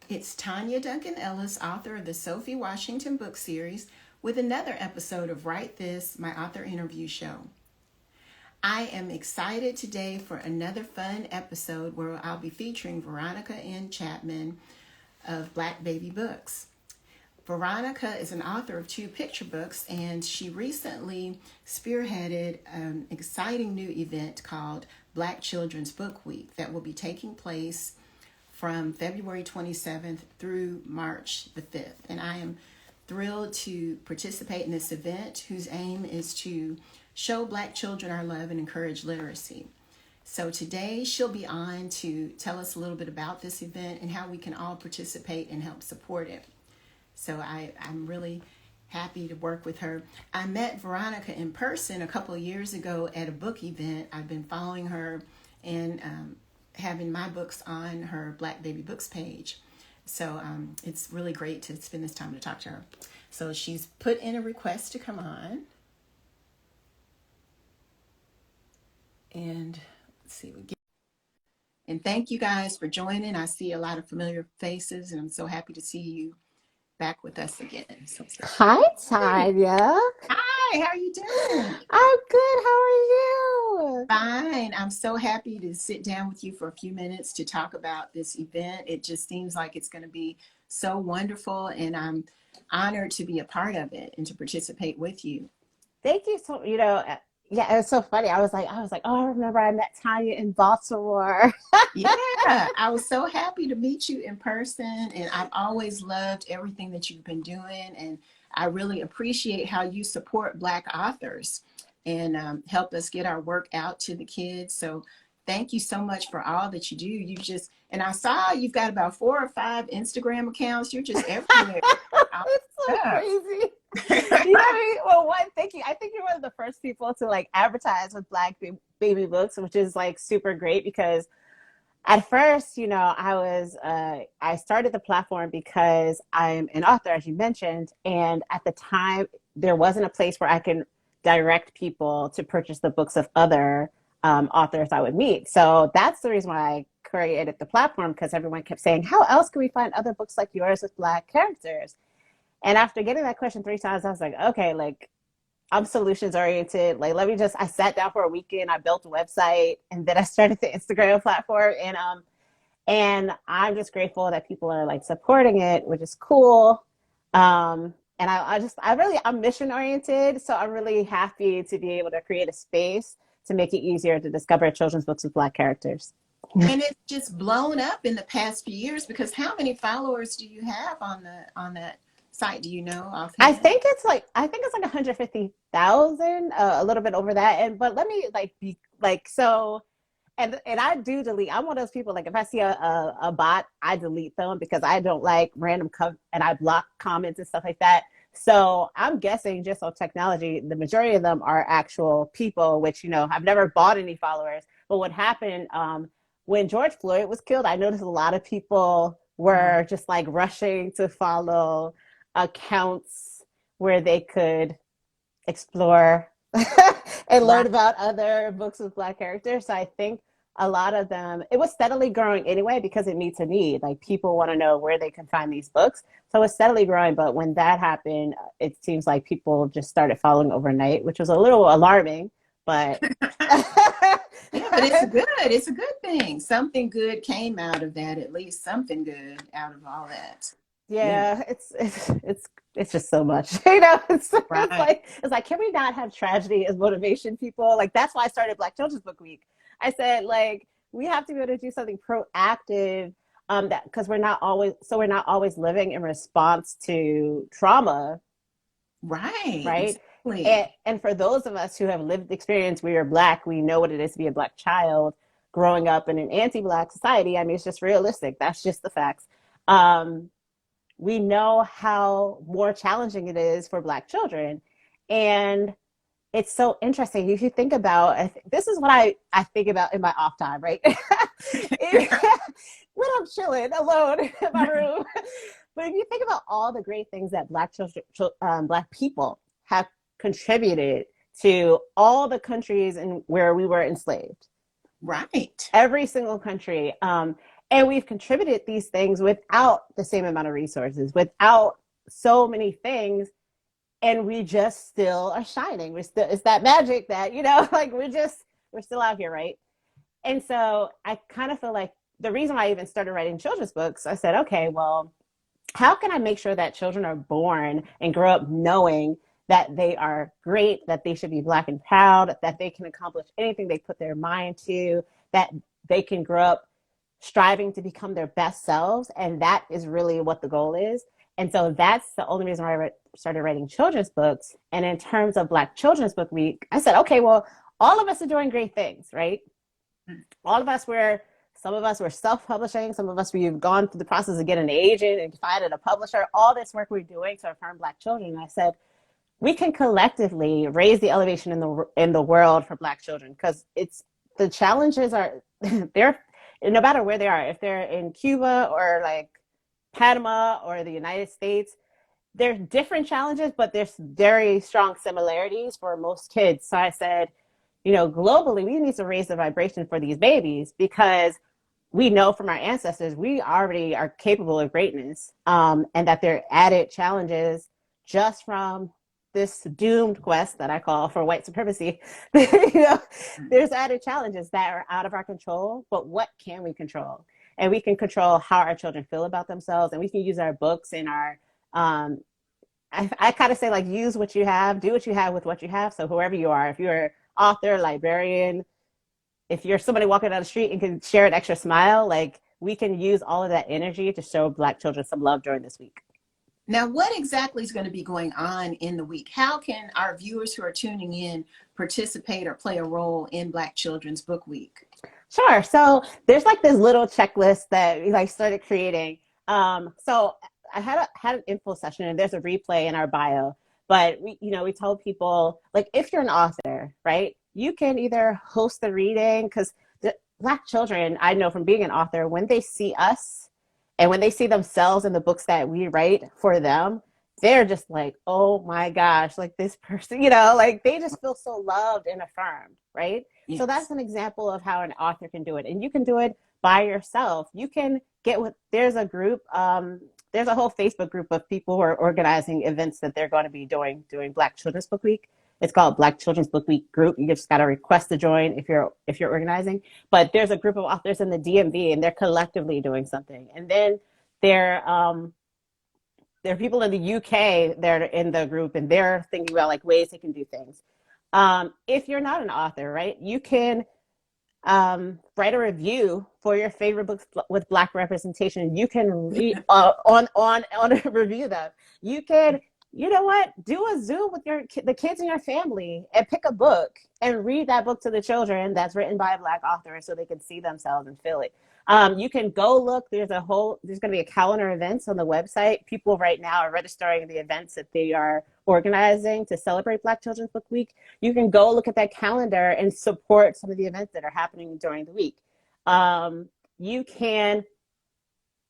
It's Tonya Duncan Ellis, author of the Sophie Washington book series, with another episode of Write This, my author interview show. I am excited today for another fun episode where I'll be featuring Veronica and Chapman of Black Baby Books. Veronica is an author of 2 picture books, and she recently spearheaded an exciting new event called Black Children's Book Week that will be taking place from February 27th through March the 5th. And I am thrilled to participate in this event, whose aim is to show Black children our love and encourage literacy. So today she'll be on to tell us a little bit about this event and how we can all participate and help support it. So I'm really happy to work with her. I met Veronica in person a couple of years ago at a book event. I've been following her and having my books on her Black Baby Books page. So it's really great to spend this time to talk to her. So she's put in a request to come on. And let's see. And thank you guys for joining. I see a lot of familiar faces, and I'm so happy to see you back with us again. So, Hi, hey. Tanya. Hi, how are you doing? I'm good. How are you? Fine. I'm so happy to sit down with you for a few minutes to talk about this event. It just seems like it's going to be so wonderful, and I'm honored to be a part of it and to participate with you. Thank you so, yeah, it was so funny. I was like, oh, I remember I met Tanya in Baltimore. Yeah, I was so happy to meet you in person, and I've always loved everything that you've been doing, and I really appreciate how you support Black authors and help us get our work out to the kids. So thank you so much for all that you do. And I saw you've got about 4 or 5 Instagram accounts. You're just everywhere. It's so crazy. You know what I mean? Well, one, thank you. I think you're one of the first people to like advertise with Baby Books, which is like super great because at first, I started the platform because I'm an author, as you mentioned, and at the time there wasn't a place where I can direct people to purchase the books of other authors I would meet. So that's the reason why I created the platform, because everyone kept saying, how else can we find other books like yours with Black characters? And after getting that question 3 times, I was like, okay, like I'm solutions oriented. Like, I sat down for a weekend, I built a website, and then I started the Instagram platform. And I'm just grateful that people are like supporting it, which is cool. And I'm mission oriented. So I'm really happy to be able to create a space to make it easier to discover children's books with Black characters. And it's just blown up in the past few years, because how many followers do you have on that site? Do you know offhand? I think it's like 150,000, a little bit over that. But let me like be like so. And I do delete. I'm one of those people, like if I see a bot, I delete them because I don't like and I block comments and stuff like that. So I'm guessing just on technology, the majority of them are actual people, which, I've never bought any followers. But what happened when George Floyd was killed, I noticed a lot of people were just like rushing to follow accounts where they could explore and learn Right. about other books with Black characters. So I think a lot of them, it was steadily growing anyway because it meets a need. Like people want to know where they can find these books. So it's steadily growing. But when that happened, it seems like people just started following overnight, which was a little alarming. But Yeah, but it's good. It's a good thing. Something good came out of that, at least something good out of all that. Yeah, yeah, it's just so much. right. It's like can we not have tragedy as motivation, people? Like that's why I started Black Children's Book Week. I said like we have to be able to do something proactive, that because we're not always living in response to trauma, Right. right? Exactly. And for those of us who have lived the experience, we are Black, we know what it is to be a Black child growing up in an anti-Black society. I mean, it's just realistic. That's just the facts. Um, we know how more challenging it is for Black children. And it's so interesting. If you think about, this is what I think about in my off time, right? When I'm chilling alone in my room. But if you think about all the great things that Black children, Black people have contributed to all the countries where we were enslaved, Right. every single country. And we've contributed these things without the same amount of resources, without so many things, and we just still are shining. We're still, it's that magic that, like we're still out here, right? And so I kind of feel like the reason why I even started writing children's books, I said, okay, well, how can I make sure that children are born and grow up knowing that they are great, that they should be Black and proud, that they can accomplish anything they put their mind to, that they can grow up striving to become their best selves. And that is really what the goal is. And so that's the only reason why I started writing children's books. And in terms of Black Children's Book Week, I said, okay, well, all of us are doing great things, right? All of us some of us were self-publishing. Some of us, we've gone through the process of getting an agent and finding a publisher, all this work we're doing to affirm Black children. And I said, we can collectively raise the elevation in the world for Black children, because the challenges are they're, no matter where they are, if they're in Cuba or like Panama or the United States, there's different challenges, but there's very strong similarities for most kids. So I said, globally, we need to raise the vibration for these babies, because we know from our ancestors, we already are capable of greatness, and that there are added challenges just from this doomed quest that I call for white supremacy. There's added challenges that are out of our control, but what can we control? And we can control how our children feel about themselves, and we can use our books and our, I kind of say, like, use what you have, do what you have with what you have. So whoever you are, if you're an author, librarian, if you're somebody walking down the street and can share an extra smile, like, we can use all of that energy to show Black children some love during this week. Now, what exactly is going to be going on in the week? How can our viewers who are tuning in participate or play a role in Black Children's Book Week? Sure. So there's like this little checklist that we started creating. So I had an info session, and there's a replay in our bio. But we told people, like, if you're an author, right, you can either host the reading, because the Black children, I know from being an author, when they see us and when they see themselves in the books that we write for them, they're just like, oh my gosh, like this person, like they just feel so loved and affirmed, right? Yes. So that's an example of how an author can do it. And you can do it by yourself. You can there's a group, there's a whole Facebook group of people who are organizing events that they're going to be doing Black Children's Book Week. It's called Black Children's Book Week group. You just got to request to join if you're organizing. But there's a group of authors in the DMV, and they're collectively doing something. And then there are people in the UK that are in the group, and they're thinking about like ways they can do things. If you're not an author, right, you can write a review for your favorite books with Black representation. You can read on review them. You can, do a Zoom with the kids in your family and pick a book and read that book to the children that's written by a Black author, so they can see themselves and feel it. You can go look. There's going to be a calendar of events on the website. People right now are registering the events that they are organizing to celebrate Black Children's Book Week. You can go look at that calendar and support some of the events that are happening during the week. You can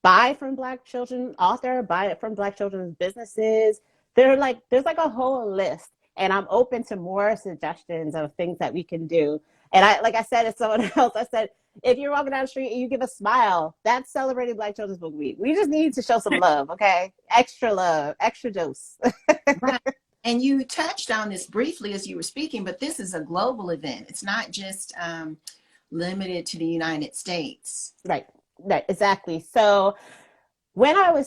buy from Black children author, buy it from Black children's businesses. There's like a whole list, and I'm open to more suggestions of things that we can do. And like I said, it's someone else. I said, if you're walking down the street and you give a smile, that's celebrating Black Children's Book Week. We just need to show some love, okay? Extra love, extra dose. Right. And you touched on this briefly as you were speaking, but this is a global event. It's not just limited to the United States. Right, exactly. So when I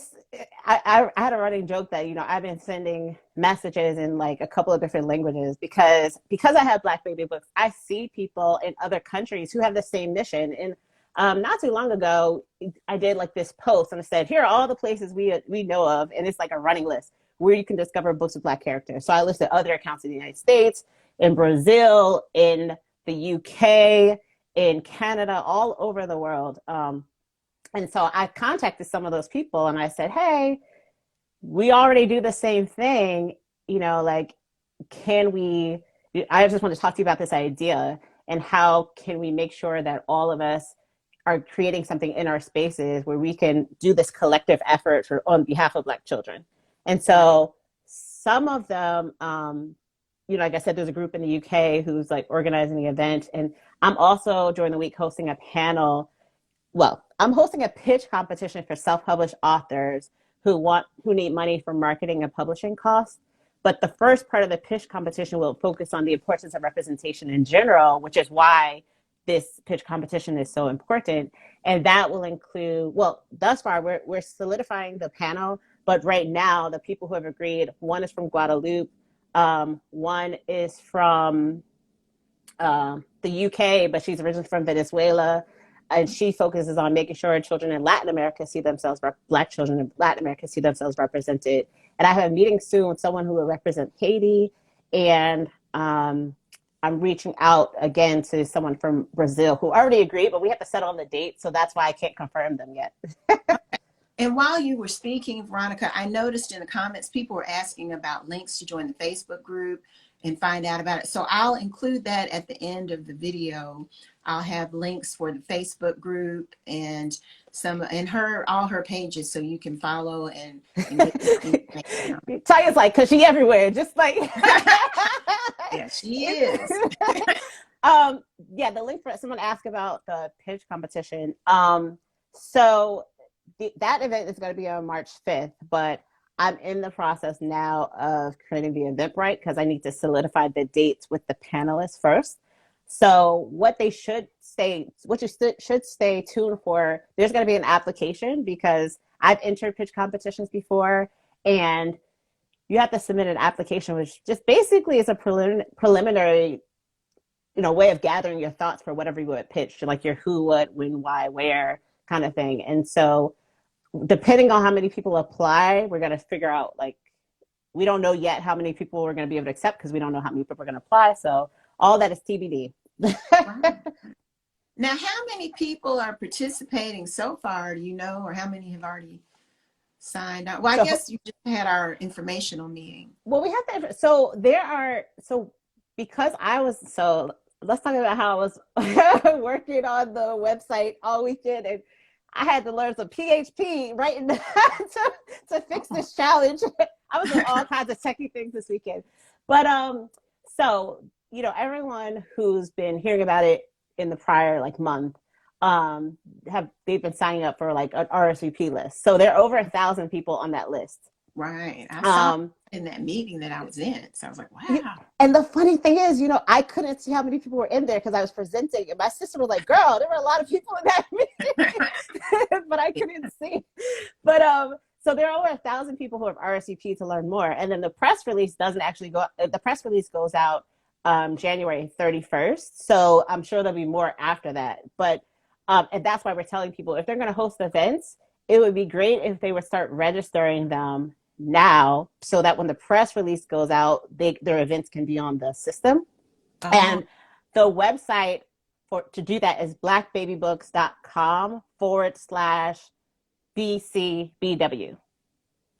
had a running joke that, I've been sending messages in like a couple of different languages because I have Black baby books. I see people in other countries who have the same mission. And not too long ago, I did like this post, and I said, here are all the places we know of. And it's like a running list where you can discover books with Black characters. So I listed other accounts in the United States, in Brazil, in the UK, in Canada, all over the world. And so I contacted some of those people, and I said, hey, we already do the same thing. Like, I just want to talk to you about this idea, and how can we make sure that all of us are creating something in our spaces where we can do this collective effort on behalf of Black children. And so some of them, like I said, there's a group in the UK who's like organizing the event. And I'm also during the week hosting a panel well, I'm hosting a pitch competition for self-published authors who need money for marketing and publishing costs. But the first part of the pitch competition will focus on the importance of representation in general, which is why this pitch competition is so important. And that will include, well, thus far we're solidifying the panel, but right now the people who have agreed, one is from Guadeloupe, one is from the UK, but she's originally from Venezuela, and she focuses on making sure children in Latin America see themselves, Black children in Latin America see themselves represented. And I have a meeting soon with someone who will represent Haiti, and I'm reaching out again to someone from Brazil who already agreed, but we have to settle on the date, so that's why I can't confirm them yet. And while you were speaking, Veronica, I noticed in the comments people were asking about links to join the Facebook group and find out about it. So I'll include that at the end of the video. I'll have links for the Facebook group and all her pages, so you can follow and get information. Taya's like, because she everywhere, just like yeah, she is. Yeah, the link for someone asked about the pitch competition. So that event is going to be on March 5th, but I'm in the process now of creating the Eventbrite because I need to solidify the dates with the panelists first. So what you should stay tuned for, there's going to be an application because I've entered pitch competitions before, and you have to submit an application, which just basically is a preliminary, way of gathering your thoughts for whatever you would pitch, like your who, what, when, why, where kind of thing. And so depending on how many people apply, we're going to figure out, like, we don't know yet how many people we're going to be able to accept because we don't know how many people are going to apply. So all that is TBD. Wow. Now, how many people are participating so far, do you know, or how many have already signed up? Well, I guess you just had our informational meeting. Well, we have to, because let's talk about how I was working on the website all weekend, and I had to learn some PHP right to fix this challenge. I was doing all kinds of techie things this weekend. But so, everyone who's been hearing about it in the prior month, they've been signing up for like an RSVP list. So there are over 1,000 people on that list. Right. I saw in that meeting that I was in. So I was like, wow. And the funny thing is, I couldn't see how many people were in there because I was presenting. And my sister was like, girl, there were a lot of people in that meeting. But I couldn't see. But so there are over 1,000 people who have RSVP to learn more. And then the press release the press release goes out January 31st. So I'm sure there'll be more after that. But and that's why we're telling people if they're going to host events, it would be great if they would start registering them now so that when the press release goes out, their events can be on the system. Uh-huh. And the website to do that is blackbabybooks.com/BCBW.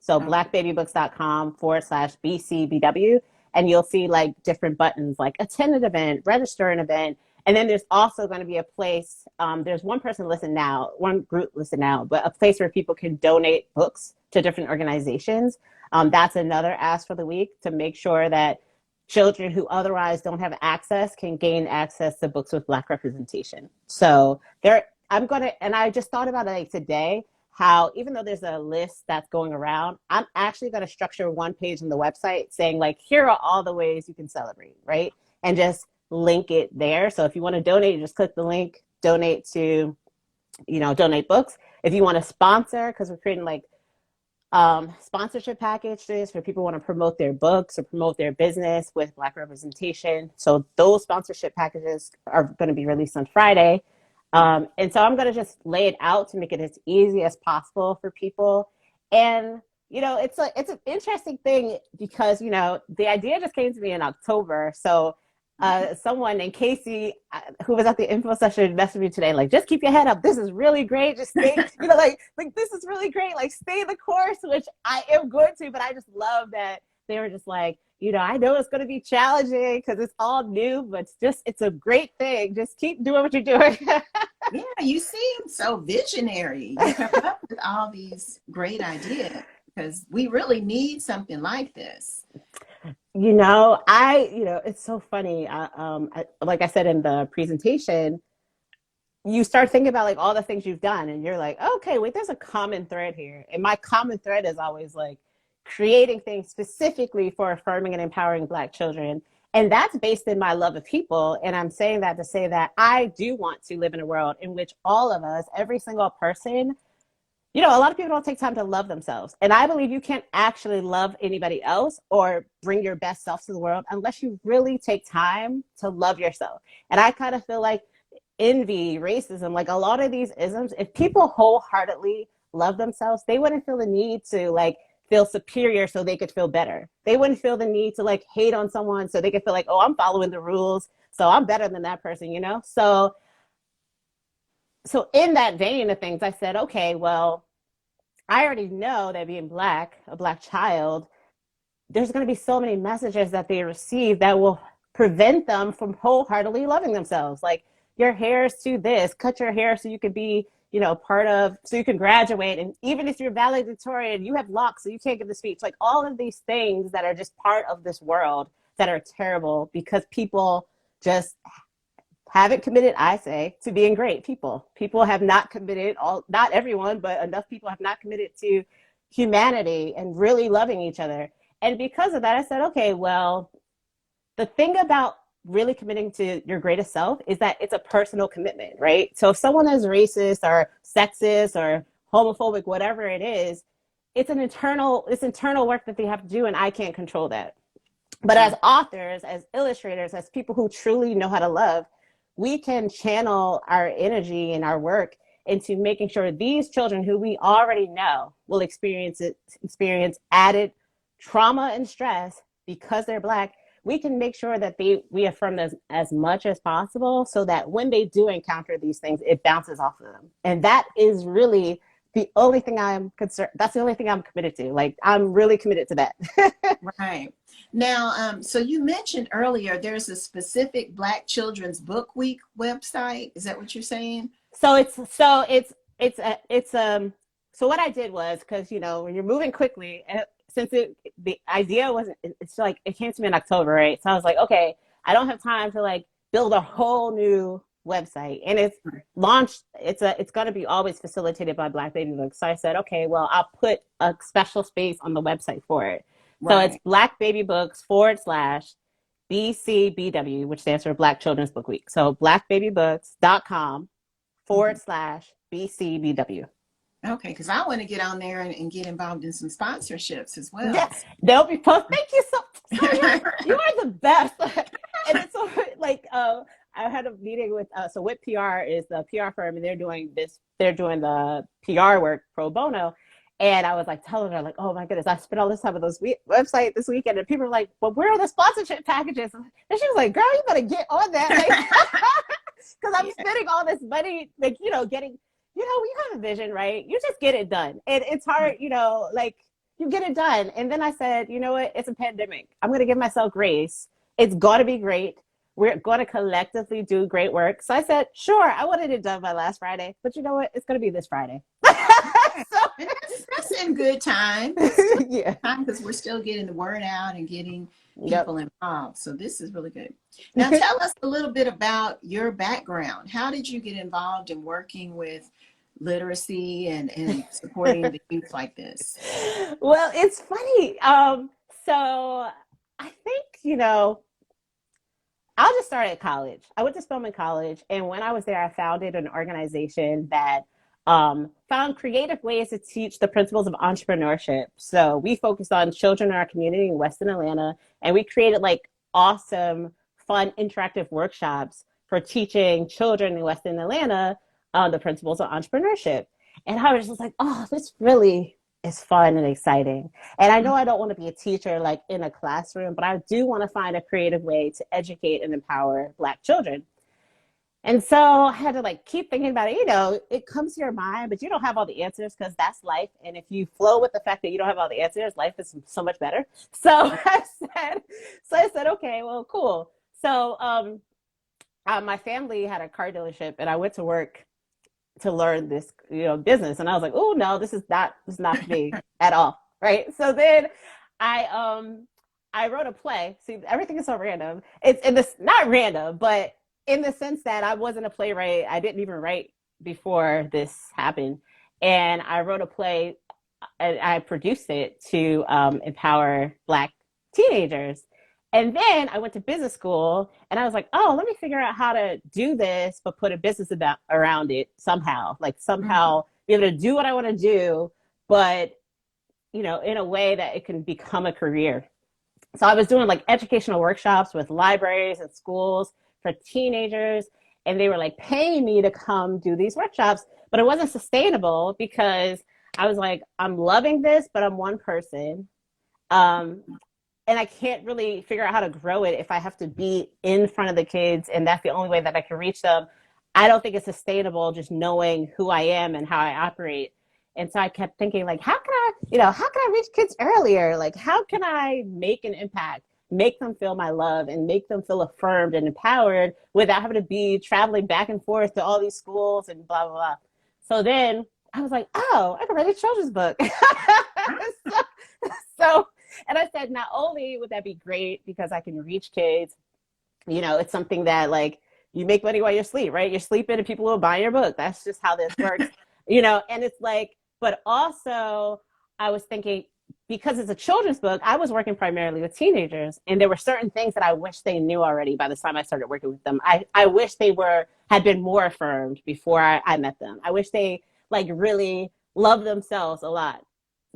So blackbabybooks.com/BCBW. And you'll see different buttons like attend an event, register an event. And then there's also going to be a place, there's one group listed now, but a place where people can donate books to different organizations. That's another ask for the week to make sure that children who otherwise don't have access can gain access to books with Black representation. So I just thought about it today, how even though there's a list that's going around, I'm actually going to structure one page on the website saying here are all the ways you can celebrate, right? And just link it there. So if you want to donate, you just click the link, donate to, donate books. If you want to sponsor, because we're creating sponsorship packages for people who want to promote their books or promote their business with Black representation. So those sponsorship packages are going to be released on Friday. And so I'm going to just lay it out to make it as easy as possible for people. And, it's an interesting thing because, the idea just came to me in October. So someone named Casey, who was at the info session, messaged me today, just keep your head up. This is really great. Just stay, this is really great. Stay the course, which I am going to, but I just love that they were just I know it's going to be challenging because it's all new, but it's a great thing. Just keep doing what you're doing. Yeah, you seem so visionary. You come up with all these great ideas because we really need something like this. It's so funny. Like I said in the presentation, you start thinking about like all the things you've done, and you're like, okay, wait, there's a common thread here. And my common thread is always like creating things specifically for affirming and empowering Black children. And that's based in my love of people. And I'm saying that to say that I do want to live in a world in which all of us, every single person, you know, a lot of people don't take time to love themselves. And I believe you can't actually love anybody else or bring your best self to the world unless you really take time to love yourself. And I kind of feel like envy, racism, like a lot of these isms, if people wholeheartedly love themselves, they wouldn't feel the need to like feel superior so they could feel better. They wouldn't feel the need to like hate on someone so they could feel like, oh, I'm following the rules, so I'm better than that person, you know? So in that vein of things, I said, okay, well, I already know that being Black, a Black child, there's going to be so many messages that they receive that will prevent them from wholeheartedly loving themselves. Like, your hair is to this, cut your hair so you could be, you know, part of, so you can graduate. And even if you're valedictorian, you have locks, so you can't give the speech. Like all of these things that are just part of this world that are terrible because people just haven't committed, I say, to being great people. People have not committed, not everyone, but enough people have not committed to humanity and really loving each other. And because of that, I said, okay, well, the thing about really committing to your greatest self is that it's a personal commitment, right? So if someone is racist or sexist or homophobic, whatever it is, it's internal work that they have to do, and I can't control that. But as authors, as illustrators, as people who truly know how to love, we can channel our energy and our work into making sure these children who we already know will experience added trauma and stress because they're Black. We can make sure that we affirm them as much as possible so that when they do encounter these things, it bounces off of them. And that is really the only thing I'm concerned. That's the only thing I'm committed to. Like, I'm really committed to that. Right. Now, so you mentioned earlier there's a specific Black Children's Book Week website. Is that what you're saying? So so what I did was, because you know when you're moving quickly, since the idea wasn't, it's like it came to me in October, right? So I was like, okay, I don't have time to like build a whole new website, and it's launched. It's going to be always facilitated by Black Baby Books. So I said, okay, well, I'll put a special space on the website for it. So it's Black Baby Books / BCBW, which stands for Black Children's Book Week. So blackbabybooks.com / BCBW. Okay, because I want to get on there and get involved in some sponsorships as well. Yes, they'll be post. Thank you so. You are the best. And it's so like I had a meeting with so WIT PR is the PR firm, and they're doing the PR work pro bono. And I was like telling her, like, oh my goodness, I spent all this time on those website this weekend, and people were like, well, where are the sponsorship packages? And she was like, girl, you better get on that, because I'm spending all this money, like, you know, getting. You know, we have a vision, right? You just get it done. And it's hard, you know, like you get it done. And then I said, you know what? It's a pandemic. I'm going to give myself grace. It's going to be great. We're going to collectively do great work. So I said, sure, I wanted it done by last Friday. But you know what? It's going to be this Friday. That's in good time. Yeah. Because we're still getting the word out and getting people involved. So this is really good. Now tell us a little bit about your background. How did you get involved in working with literacy and supporting the youth like this? Well, it's funny. So I think, you know, I'll just start at college. I went to Spelman College, and when I was there, I founded an organization that found creative ways to teach the principles of entrepreneurship. So we focused on children in our community in Western Atlanta, and we created like awesome, fun, interactive workshops for teaching children in Western Atlanta the principles of entrepreneurship. And I was just like, oh, this really is fun and exciting. And I know I don't want to be a teacher like in a classroom, but I do want to find a creative way to educate and empower Black children. And so I had to like keep thinking about it. You know, it comes to your mind, but you don't have all the answers because that's life. And if you flow with the fact that you don't have all the answers, life is so much better. So I said, okay, well, cool. So my family had a car dealership, and I went to work to learn this, you know, business. And I was like, oh no, this is not for me at all. Right. So then I wrote a play. See, everything is so random. It's not random, but in the sense that I wasn't a playwright. I didn't even write before this happened. And I wrote a play and I produced it to empower Black teenagers. And then I went to business school and I was like, oh, let me figure out how to do this, but put a business about around it somehow, like Mhm. somehow be able to do what I want to do, but in a way that it can become a career. So I was doing like educational workshops with libraries and schools for teenagers, and they were like paying me to come do these workshops, but it wasn't sustainable because I was like, I'm loving this, but I'm one person. Um, and I can't really figure out how to grow it if I have to be in front of the kids and that's the only way that I can reach them. I don't think it's sustainable just knowing who I am and how I operate. And so I kept thinking like, how can I reach kids earlier? Like, how can I make an impact, make them feel my love and make them feel affirmed and empowered without having to be traveling back and forth to all these schools and blah, blah, blah. So then I was like, oh, I can write a children's book. so, so and I said, not only would that be great because I can reach kids, it's something that like you make money while you sleep, right? You're sleeping and people will buy your book. That's just how this works, and it's like, but also I was thinking, because it's a children's book, I was working primarily with teenagers and there were certain things that I wish they knew already by the time I started working with them. I wish they had been more affirmed before I met them. I wish they like really loved themselves a lot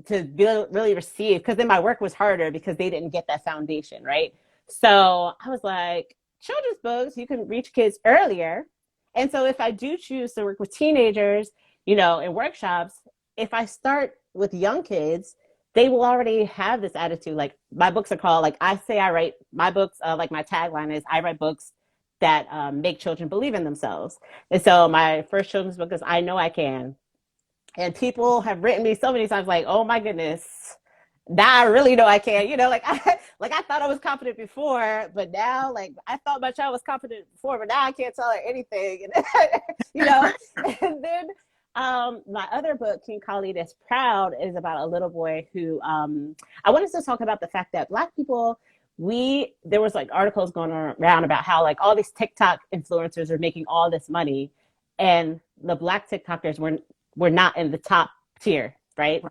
to really receive, because then my work was harder because they didn't get that foundation, right? So I was like, children's books, you can reach kids earlier. And so if I do choose to work with teenagers, in workshops, if I start with young kids, they will already have this attitude. Like my books are called, like I say, I write my books, like my tagline is, I write books that make children believe in themselves. And so my first children's book is I Know I Can. And people have written me so many times like, oh my goodness, now I really know I can. I thought I was confident before, but now like I thought my child was confident before, but now I can't tell her anything. And you know, and then my other book, King Khalid is Proud, is about a little boy who I wanted to talk about the fact that Black people, there was like articles going around about how like all these TikTok influencers are making all this money, and the Black TikTokers we're not in the top tier, right?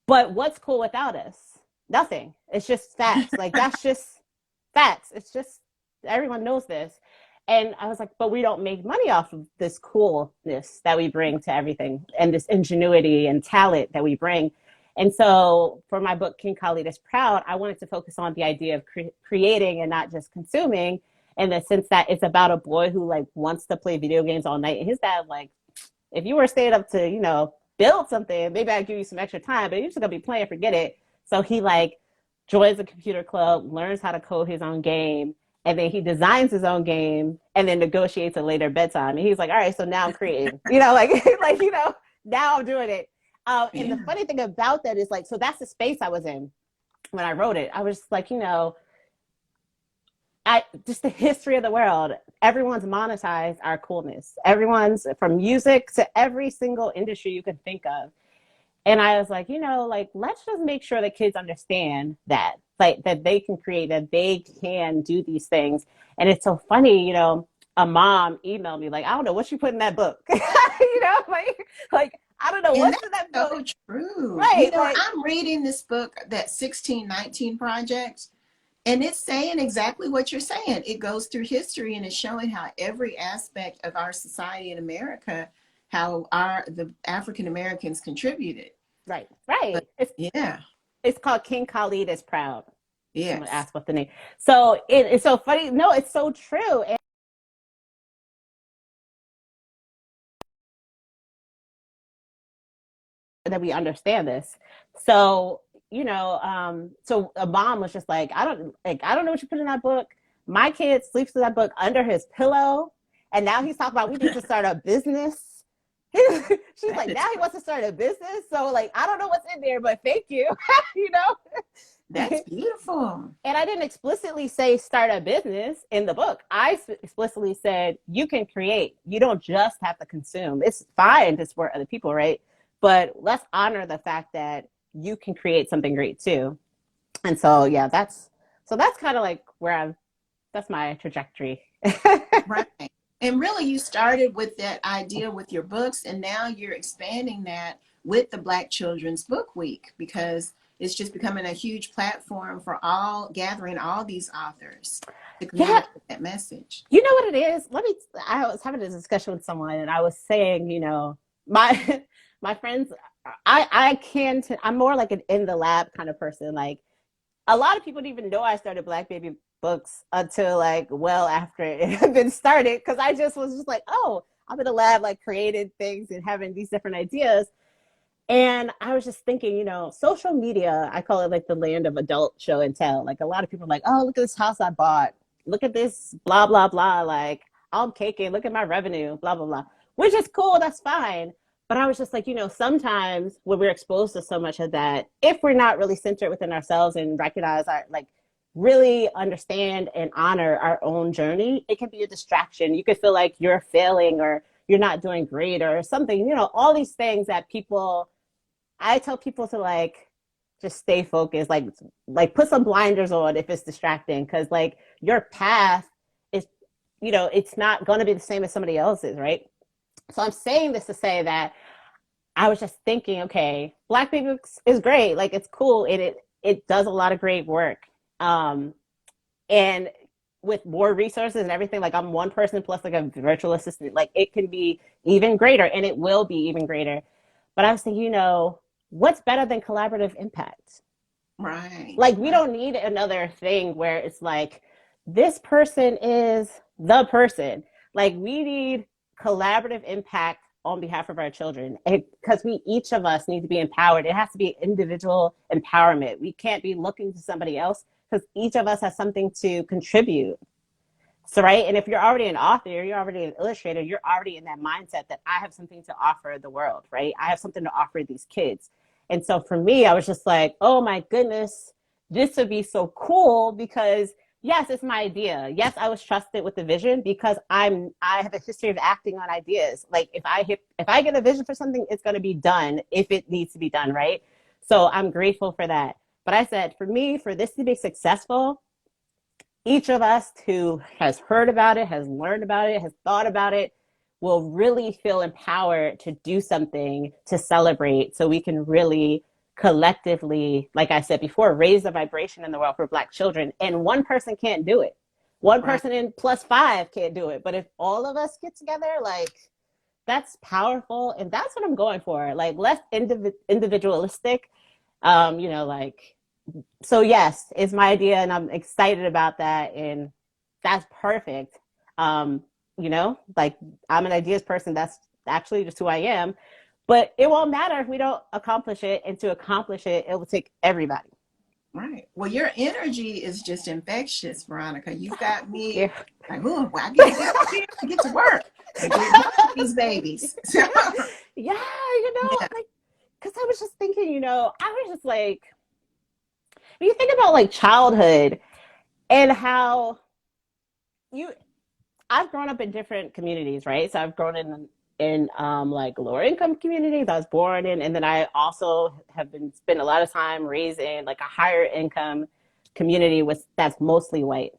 But what's cool without us? Nothing. It's just facts. Like that's just facts. It's just everyone knows this. And I was like, but we don't make money off of this coolness that we bring to everything and this ingenuity and talent that we bring. And so for my book, King Khalid is Proud, I wanted to focus on the idea of creating and not just consuming, in the sense that it's about a boy who like wants to play video games all night. And his dad like, if you were staying up to, build something, maybe I'd give you some extra time, but you're just gonna be playing, forget it. So he like joins a computer club, learns how to code his own game, and then he designs his own game and then negotiates a later bedtime. And he's like, all right, so now I'm creating, now I'm doing it. And the Yeah. funny thing about that is like, so that's the space I was in when I wrote it. I was like, just the history of the world. Everyone's monetized our coolness. Everyone's, from music to every single industry you can think of. And I was like, like let's just make sure that kids understand that, like that they can create, that they can do these things. And it's so funny, a mom emailed me like, I don't know what you put in that book, like I don't know And what's that's in that book, so true. right? Like I'm reading this book, that 1619 Project, and it's saying exactly what you're saying. It goes through history and it's showing how every aspect of our society in America, how the African Americans contributed. right, But right. yeah, It's called King Khalid is Proud. Someone yes. asked what the name. So it's so funny. No, it's so true. And that we understand this. So, so a mom was just like, I don't know what you put in that book. My kid sleeps with that book under his pillow. And now he's talking about we need to start a business. She's That like, is now he wants to start a business. So like, I don't know what's in there, but thank you. you that's know? beautiful. And I didn't explicitly say start a business in the book. I explicitly said you can create. You don't just have to consume. It's fine to support other people, right? But let's honor the fact that you can create something great too. And so yeah, that's kind of like that's my trajectory. Right. And really, you started with that idea with your books, and now you're expanding that with the Black Children's Book Week, because it's just becoming a huge platform for all, gathering all these authors to Yeah, communicate that message. you know what it is? I was having a discussion with someone and I was saying, my my friends, I can I'm more like an in the lab kind of person. Like a lot of people didn't even know I started Black Baby Books until like well after it had been started, because I just was just like, oh, I'm in the lab like creating things and having these different ideas. And I was just thinking, social media, I call it like the land of adult show and tell. Like a lot of people are like, oh, look at this house I bought. Look at this, blah, blah, blah. Like, I'm caking. Look at my revenue, blah, blah, blah, which is cool. That's fine. But I was just like, sometimes when we're exposed to so much of that, if we're not really centered within ourselves and recognize our, like, really understand and honor our own journey, it can be a distraction. You could feel like you're failing or you're not doing great or something, all these things that I tell people to like just stay focused, like put some blinders on if it's distracting, because like your path is, it's not going to be the same as somebody else's, right? So I'm saying this to say that I was just thinking, okay, Black Baby is great, like it's cool, it does a lot of great work, and with more resources and everything, like I'm one person plus like a virtual assistant, like it can be even greater and it will be even greater. But I was thinking, what's better than collaborative impact? Right. Like, we Right. don't need another thing where it's like, this person is the person. Like, we need collaborative impact on behalf of our children, because each of us need to be empowered. It has to be individual empowerment. We can't be looking to somebody else, because each of us has something to contribute. So, right. And if you're already an author, you're already an illustrator, you're already in that mindset that I have something to offer the world, right? I have something to offer these kids. And so for me, I was just like, oh my goodness, this would be so cool, because yes, it's my idea. Yes, I was trusted with the vision because I have a history of acting on ideas. Like if I get a vision for something, it's going to be done if it needs to be done, right? So I'm grateful for that. But I said, for me, for this to be successful, each of us who has heard about it, has learned about it, has thought about it, will really feel empowered to do something to celebrate, so we can really collectively, like I said before, raise the vibration in the world for Black children. And one person can't do it. One Right. person in plus five can't do it. But if all of us get together, like, that's powerful. And that's what I'm going for. Like, less individualistic, like, so yes, it's my idea and I'm excited about that, and that's perfect. Like, I'm an ideas person. That's actually just who I am. But it won't matter if we don't accomplish it. And to accomplish it, it will take everybody. Right. Well, your energy is just infectious, Veronica. You've got Thank me you. like, oh, well, I get to get out here and get to work and get done with these babies. So, Yeah, yeah. like, because I was just thinking, I was just like, when you think about like childhood and how you I've grown up in different communities, right? So I've grown in like lower income communities I was born in, and then I also have been spent a lot of time raising like a higher income community with that's mostly white.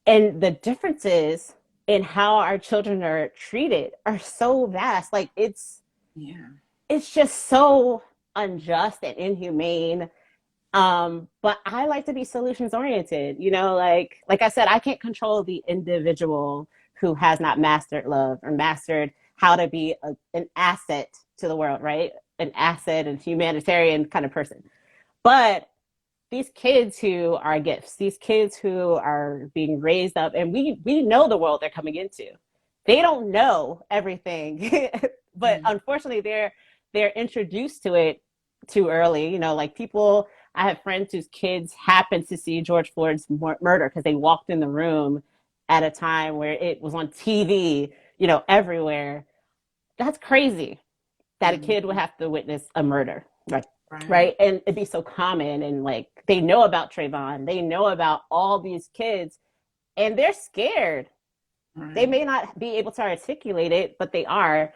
And the differences in how our children are treated are so vast. Like, Yeah. it's just so unjust and inhumane. But I like to be solutions oriented, like I said, I can't control the individual who has not mastered love or mastered how to be an asset to the world, right? An asset and humanitarian kind of person. But these kids who are gifts, these kids who are being raised up, and we know the world they're coming into. They don't know everything, but Mm. unfortunately, they're introduced to it too early. Like people, I have friends whose kids happened to see George Floyd's murder because they walked in the room at a time where it was on TV, everywhere. That's crazy that a kid would Mhm. have to witness a murder, right? Right. Right, and it'd be so common, and like they know about Trayvon, they know about all these kids, and they're scared. They Right. may not be able to articulate it, but they are.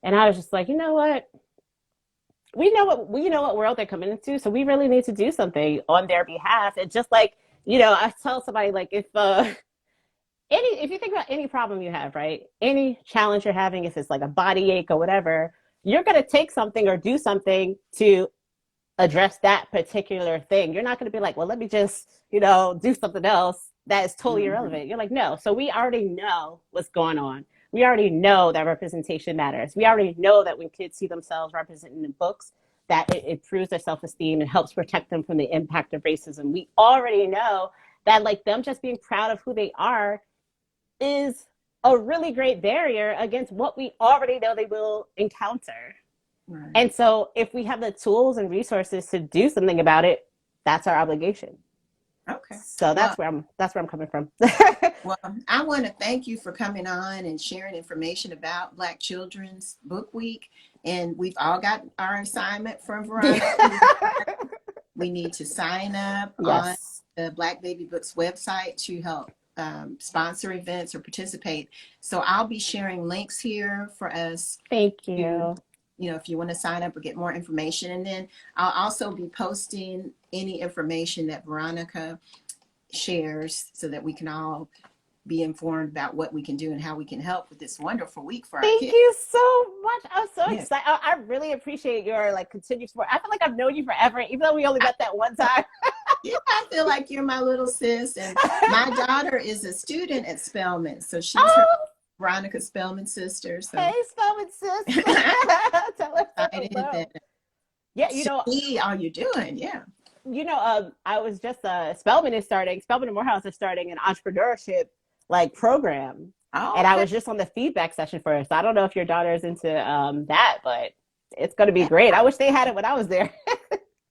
And I was just like, you know what? We know what world they're coming into, so we really need to do something on their behalf. And just like, I tell somebody like, if you think about any problem you have, right? Any challenge you're having, if it's like a body ache or whatever, you're going to take something or do something to address that particular thing. You're not going to be like, well, let me just, do something else that is totally irrelevant. You're like, no. So we already know what's going on. We already know that representation matters. We already know that when kids see themselves represented in books, that it improves their self-esteem and helps protect them from the impact of racism. We already know that like them just being proud of who they are is a really great barrier against what we already know they will encounter. Right. And so if we have the tools and resources to do something about it, that's our obligation. Okay. So that's where I'm coming from. Well, I want to thank you for coming on and sharing information about Black Children's Book Week. And we've all got our assignment from Veronica. We need to sign up on the Black Baby Books website to help sponsor events or participate. So I'll be sharing links here for us. Thank you. If you want to sign up or get more information. And then I'll also be posting any information that Veronica shares so that we can all be informed about what we can do and how we can help with this wonderful week for our kids. Thank you so much. I'm so excited. I really appreciate your continued support. I feel like I've known you forever, even though we only met that one time. Yeah, I feel like you're my little sis. And my daughter is a student at Spelman. So she's Veronica Spelman's sister. So. Hey, Spelman sister. Tell her hello. Yeah, see how you're doing. Yeah. I was just Spelman and Morehouse is starting an entrepreneurship program. Oh, and I was just on the feedback session for it. So I don't know if your daughter's into that, but it's going to be great. I wish they had it when I was there.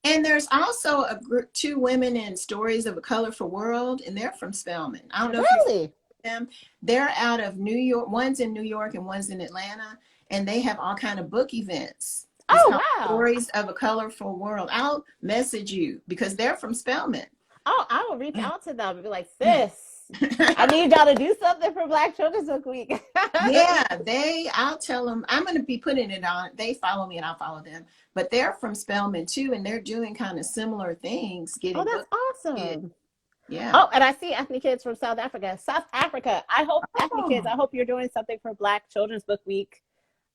And there's also a group, 2 women in Stories of a Colorful World, and they're from Spelman. I don't know if you them. They're out of New York. One's in New York and one's in Atlanta, and they have all kind of book events. Wow. Stories of a Colorful World. I'll message you because they're from Spelman. Oh, I will reach out to them and be like, sis, I need y'all to do something for Black Children's Book Week. Yeah, I'll tell them, I'm going to be putting it on. They follow me and I'll follow them. But they're from Spelman too, and they're doing kind of similar things. That's awesome. Yeah. Oh, and I see ethnic kids from South Africa. Ethnic kids, I hope you're doing something for Black Children's Book Week.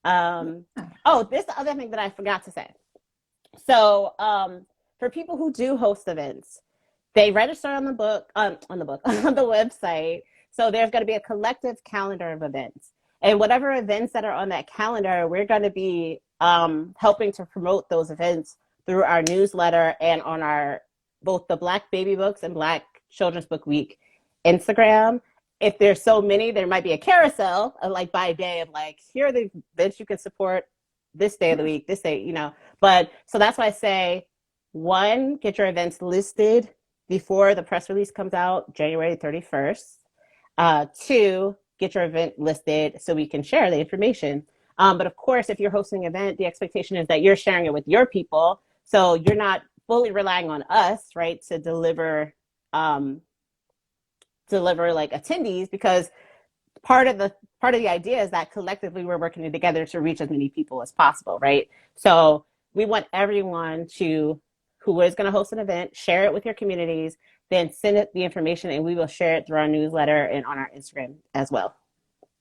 This is the other thing that I forgot to say. So for people who do host events, they register on the website. So there's going to be a collective calendar of events, and whatever events that are on that calendar, we're going to be helping to promote those events through our newsletter and on our both the Black Baby Books and Black Children's Book Week Instagram. If there's so many, there might be a carousel of by day of here are the events you can support this day of the week, this day, But so that's why I say, 1, get your events listed before the press release comes out January 31st. 2, get your event listed so we can share the information. But of course, if you're hosting an event, the expectation is that you're sharing it with your people. So you're not fully relying on us, right, to deliver attendees, because part of the idea is that collectively we're working together to reach as many people as possible, right? So we want everyone who is going to host an event, share it with your communities, then send it the information, and we will share it through our newsletter and on our Instagram as well.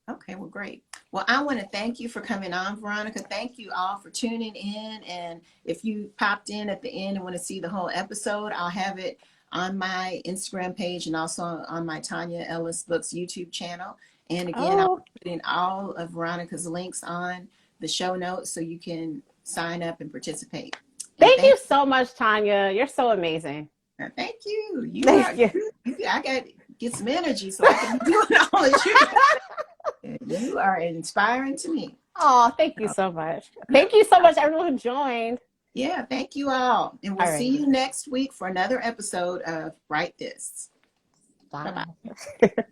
Okay, well, great. Well, I want to thank you for coming on, Veronica. Thank you all for tuning in. And if you popped in at the end and want to see the whole episode, I'll have it on my Instagram page and also on my Tonya Ellis Books YouTube channel. And again, I'll put in all of Veronica's links on the show notes so you can sign up and participate. Thank you so much, Tonya. You're so amazing. Thank you. I got to get some energy so I can be doing all this. You are inspiring to me. Oh, thank you so much. Thank you so much, everyone who joined. Yeah, thank you all. And we'll see you next week for another episode of Write This. Bye. Bye-bye.